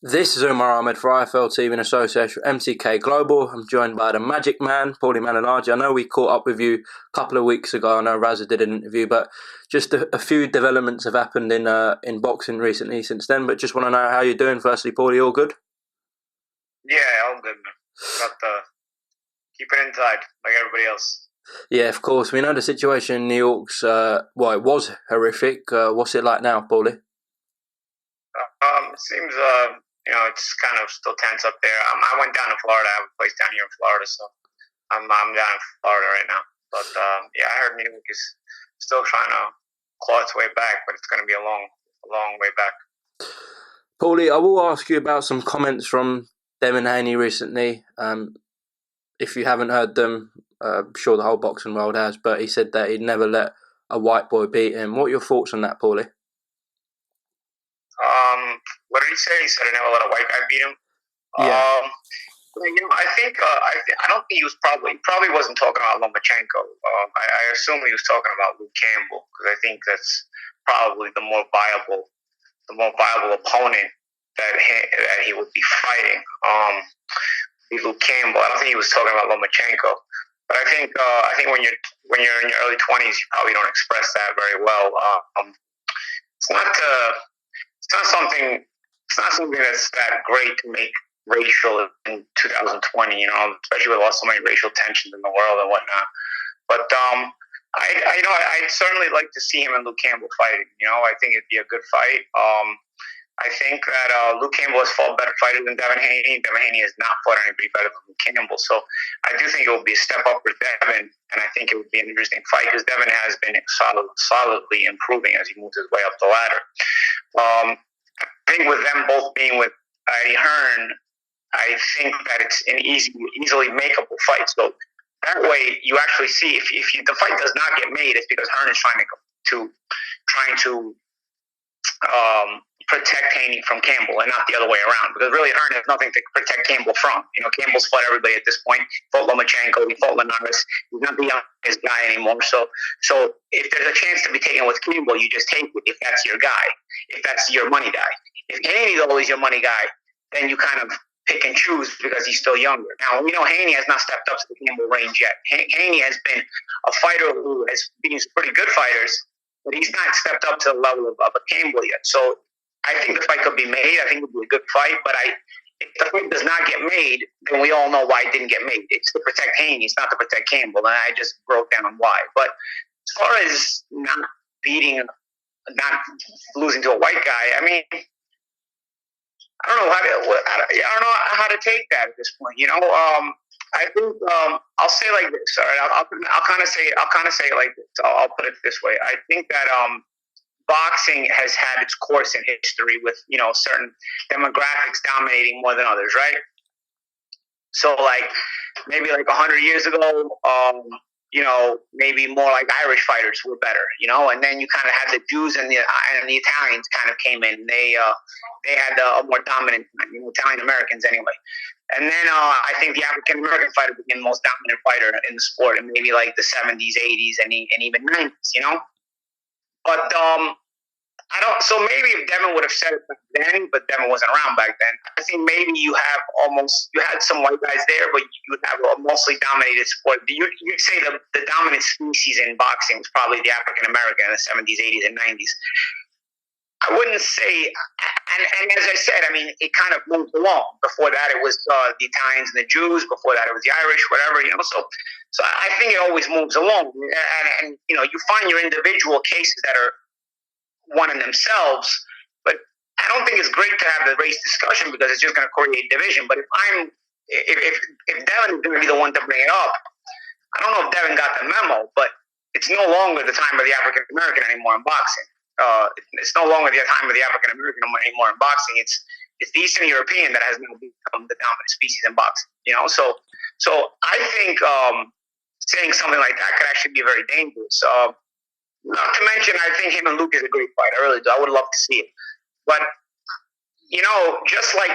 This is UMAR AHMED for IFL TV in association with MTK Global. I'm joined by the Magic Man, Paulie Malignaggi. I know we caught up with you a couple of weeks ago. I know Razza did an interview, but just a few developments have happened in boxing recently since then. But just want to know how you're doing. Firstly, Paulie, all good? Yeah, all good, man. Got keep it inside like everybody else. Yeah, of course. We know the situation in New York's, it was horrific. What's it like now, Paulie? It seems, it's kind of still tense up there. I went down to Florida. I have a place down here in Florida, so I'm down in Florida right now. But I heard New York is still trying to claw its way back, but it's going to be a long way back. Paulie, I will ask you about some comments from Devin Haney recently. If you haven't heard them, I'm sure the whole boxing world has, but he said that he'd never let a white boy beat him. What are your thoughts on that, Paulie? What did he say? He said I never let a white guy beat him. Yeah. I don't think he probably wasn't talking about Lomachenko. I assume he was talking about Luke Campbell because I think that's probably the more viable opponent that he would be fighting. Luke Campbell. I don't think he was talking about Lomachenko. But I think when you're in your early 20s, you probably don't express that very well. It's not something that's that great to make racial in 2020. Especially with so many racial tensions in the world and whatnot. But I'd certainly like to see him and Luke Campbell fighting. I think it'd be a good fight. I think that Luke Campbell has fought better fighters than Devin Haney. Devin Haney has not fought anybody better than Luke Campbell. So I do think it will be a step up for Devin, and I think it would be an interesting fight because Devin has been solidly improving as he moves his way up the ladder. I think with them both being with Eddie Hearn, I think that it's an easily makeable fight. So that way, you actually see if the fight does not get made, it's because Hearn is trying to protect Haney from Campbell and not the other way around. Because really, Hearn has nothing to protect Campbell from. Campbell's fought everybody at this point. He fought Lomachenko. He fought Linares. He's not the youngest guy anymore. So if there's a chance to be taken with Campbell, you just take it if that's your guy, if that's your money guy. If Haney though is your money guy, then you kind of pick and choose because he's still younger. Now, Haney has not stepped up to the Campbell range yet. Haney has been a fighter who has beaten some pretty good fighters, but he's not stepped up to the level of a Campbell yet. So I think the fight could be made. I think it would be a good fight, but if the fight does not get made, then we all know why it didn't get made. It's to protect Haney. It's not to protect Campbell, and I just broke down why. But as far as not losing to a white guy, I mean, I don't know how to take that at this point. I think I'll say like this. All right, I'll kind of say it like this. I'll put it this way. I think that boxing has had its course in history with certain demographics dominating more than others, right? So maybe 100 years ago, maybe more like Irish fighters were better, and then you kind of had the Jews and the Italians kind of came in. They had a more dominant, Italian Americans anyway. And then I think the African American fighter became the most dominant fighter in the sport in maybe like the 70s, 80s, and even 90s, But I don't. So maybe if Devin would have said it back then, but Devin wasn't around back then, I think maybe you had some white guys there, but you would have a mostly dominated sport. You'd say the dominant species in boxing was probably the African American in the 70s, 80s, and 90s. I wouldn't say, and as I said, I mean, it kind of moved along. Before that, it was the Italians and the Jews. Before that, it was the Irish, whatever, So I think it always moves along, and you find your individual cases that are one in themselves, but I don't think it's great to have the race discussion because it's just going to create division. But if Devin is going to be the one to bring it up, I don't know if Devin got the memo, but it's no longer the time of the African American anymore in boxing. It's no longer the time of the African American anymore in boxing. It's the Eastern European that has now become the dominant species in boxing. So I think saying something like that could actually be very dangerous. Not to mention, I think him and Luke is a great fight. I really do. I would love to see it. But, just like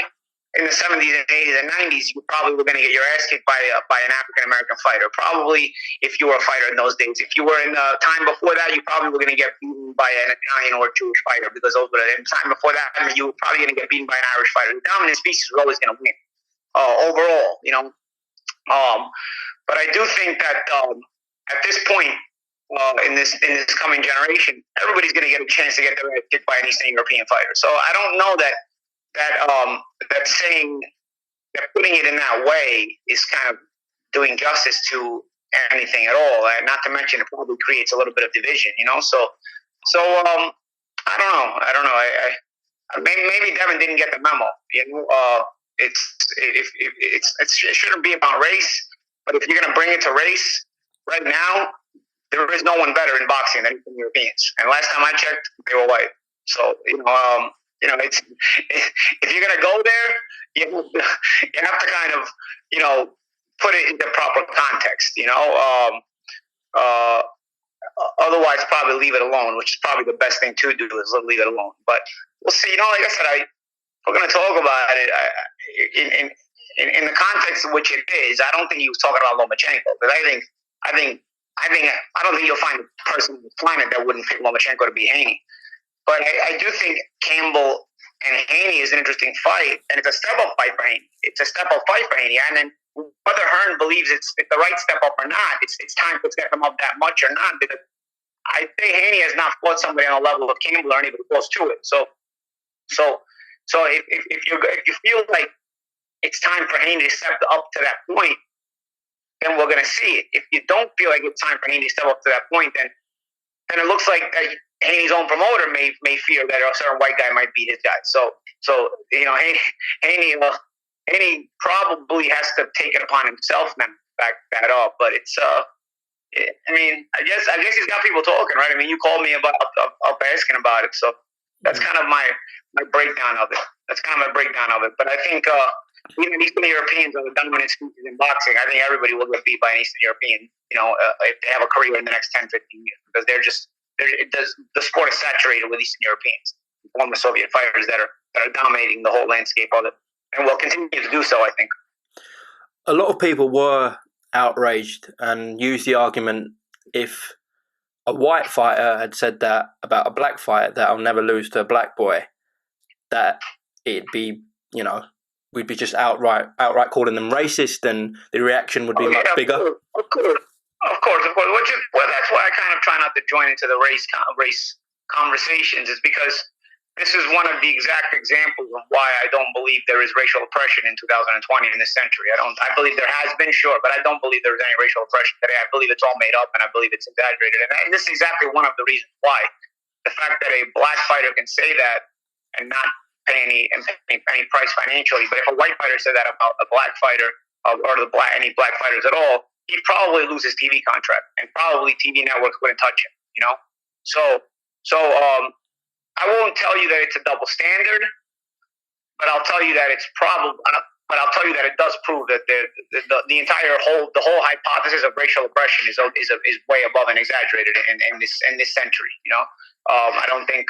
in the 70s and 80s and 90s, you probably were going to get your ass kicked by an African-American fighter. Probably if you were a fighter in those days. If you were in the time before that, you probably were going to get beaten by an Italian or a Jewish fighter, because those were in the time before that, I mean, you were probably going to get beaten by an Irish fighter. The dominant species was always going to win overall, you know. But I do think that at this point in this coming generation, everybody's going to get a chance to get their ass kicked by an Eastern European fighter. So I don't know that saying that putting it in that way is kind of doing justice to anything at all. Not to mention, it probably creates a little bit of division, you know. So I don't know. I maybe Devin didn't get the memo. You know, it shouldn't be about race. But if you're going to bring it to race, right now there is no one better in boxing than Eastern Europeans. And last time I checked, they were white. So it's if you're gonna go there, you have to kind of put it into proper context. Otherwise, probably leave it alone, which is probably the best thing to do, is leave it alone. But we'll see. Like I said, we're gonna talk about it in the context in which it is. I don't think he was talking about Lomachenko, because I don't think you'll find a person on the planet that wouldn't pick Lomachenko to beat Haney. But I do think Campbell and Haney is an interesting fight, and it's a step-up fight for Haney. It's a step-up fight for Haney, and then whether Hearn believes it's the right step-up or not, it's time to step him up that much or not, because I think Haney has not fought somebody on the level of Campbell or anybody close to it. So if you feel like it's time for Haney to step up to that point, then we're going to see it. If you don't feel like it's time for Haney to step up to that point, then it looks like Haney's own promoter may fear that a certain white guy might beat his guy. So Haney probably has to take it upon himself now to back that up. But it's I guess he's got people talking, right? I mean, you called me about asking about it, so that's kind of my breakdown of it. But I think even Eastern Europeans are the dominant species in boxing. I think everybody will get beat by an Eastern European, if they have a career in the next 10, 15 years, because the sport is saturated with Eastern Europeans, former Soviet fighters that are dominating the whole landscape of it, and will continue to do so, I think. A lot of people were outraged and used the argument, if a white fighter had said that about a black fighter, that I'll never lose to a black boy, that it'd be, we'd be just outright calling them racist, and the reaction would be much bigger. Of course. That's why I kind of try not to join into the race conversations, is because this is one of the exact examples of why I don't believe there is racial oppression in 2020 in this century. I believe there has been, sure, but I don't believe there's any racial oppression today. I believe it's all made up, and I believe it's exaggerated. And this is exactly one of the reasons why. The fact that a black fighter can say that and not pay any price financially, but if a white fighter said that about a black fighter any black fighters at all, he'd probably lose his TV contract, and probably TV networks wouldn't touch him. So I won't tell you that it's a double standard, but I'll tell you that it's probably. But I'll tell you that it does prove that the entire whole hypothesis of racial oppression is way above and exaggerated in this century. I don't think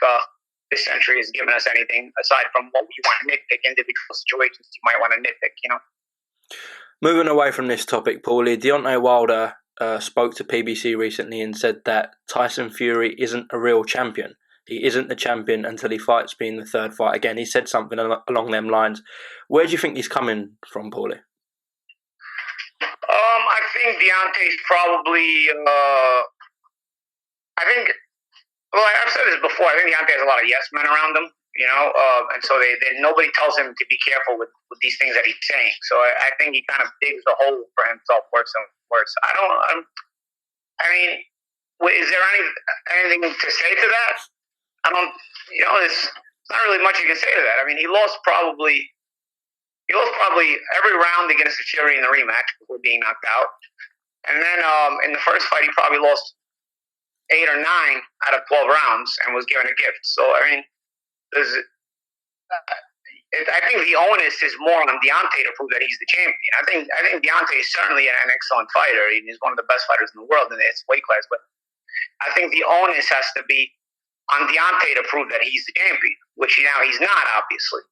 this century has given us anything aside from what we want to nitpick, individual situations you might want to nitpick. Moving away from this topic, Paulie, Deontay Wilder spoke to PBC recently and said that Tyson Fury isn't a real champion. He isn't the champion until he fights being the third fight again. He said something along them lines. Where do you think he's coming from, Paulie? I think Deontay's probably. I've said this before. I think Deontay has a lot of yes men around him. And so nobody tells him to be careful with these things that he's saying. So I think he kind of digs a hole for himself worse and worse. Is there anything to say to that? There's not really much you can say to that. I mean, he lost probably every round against Fury in the rematch before being knocked out. And then in the first fight, he probably lost 8 or 9 out of 12 rounds and was given a gift. So, I mean, I think the onus is more on Deontay to prove that he's the champion. I think Deontay is certainly an excellent fighter. He's one of the best fighters in the world in his weight class. But I think the onus has to be on Deontay to prove that he's the champion, which he's not, obviously.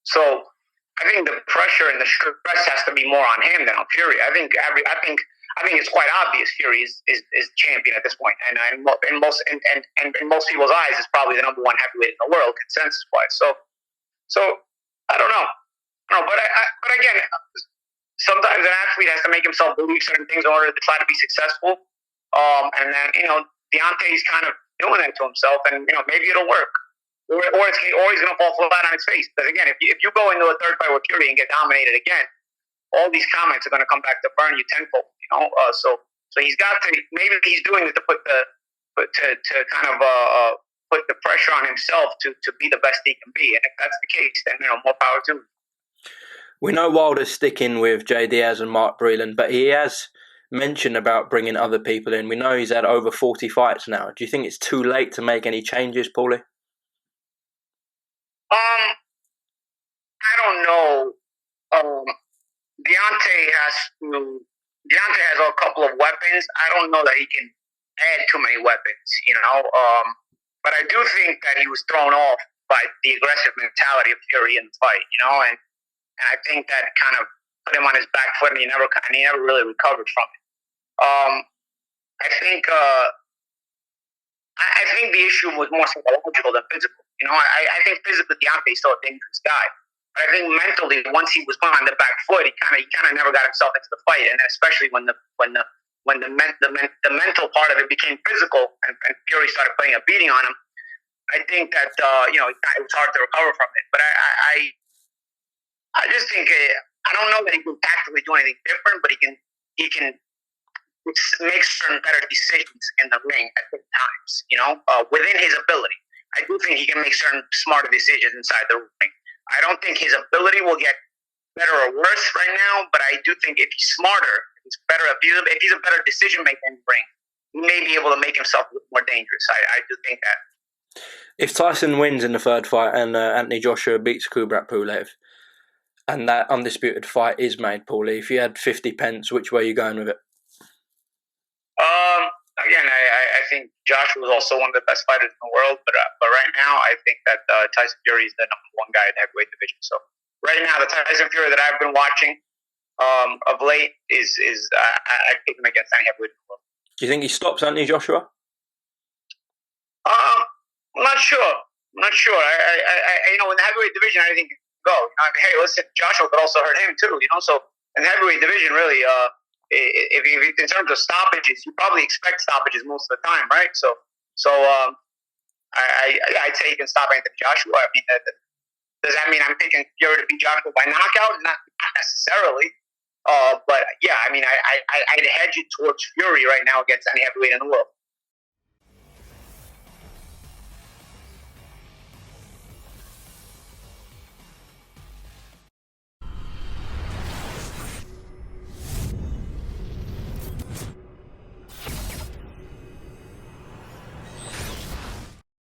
So I think the pressure and the stress has to be more on him than on Fury. I think it's quite obvious Fury is champion at this point, and in most people's eyes, is probably the number one heavyweight in the world consensus wise. So I don't know. No, but again, sometimes an athlete has to make himself believe certain things in order to try to be successful. And then Deontay's kind of doing that to himself, and maybe it'll work. Or he's going to fall flat on his face. Because again, if you go into a third fight with Fury and get dominated again, all these comments are going to come back to burn you tenfold. So he's got to, maybe he's doing it to put the pressure on himself to be the best he can be. And if that's the case, then more power to him. We know Wilder's sticking with Jay Diaz and Mark Breland, but he has mentioned about bringing other people in. We know he's had over 40 fights now. Do you think it's too late to make any changes, Paulie? I don't know. Deontay has a couple of weapons. I don't know that he can add too many weapons, But I do think that he was thrown off by the aggressive mentality of Fury in the fight, and I think that kind of put him on his back foot, and he never really recovered from it. I think the issue was more psychological than physical. I think physically Deontay's still a dangerous guy, but I think mentally, once he was on the back foot, he kind of never got himself into the fight, and especially when the mental part of it became physical, and Fury started putting a beating on him. I think that it was hard to recover from it. But I just think I don't know that he can tactically do anything different, but he can make certain better decisions in the ring at different times. Within his ability. I do think he can make certain smarter decisions inside the ring. I don't think his ability will get better or worse right now, but I do think if he's smarter, if he's a better decision maker in the ring, he may be able to make himself look more dangerous. I do think that. If Tyson wins in the third fight and Anthony Joshua beats Kubrat Pulev, and that undisputed fight is made, Paulie, if you had 50 pence, which way are you going with it? Again, I think Joshua was also one of the best fighters in the world, but right now I think that Tyson Fury is the number one guy in the heavyweight division. So right now, the Tyson Fury that I've been watching of late is I pick him against any heavyweight in the world. Do you think he stops Anthony Joshua? I'm not sure. In the heavyweight division, I think go. Hey, listen, Joshua could also hurt him too. So in the heavyweight division, really. If in terms of stoppages, you probably expect stoppages most of the time, right? So I'd say you can stop Anthony Joshua. I mean, does that mean I'm picking Fury to beat Joshua by knockout? Not necessarily. But yeah, I mean, I'd hedge it towards Fury right now against any heavyweight in the world.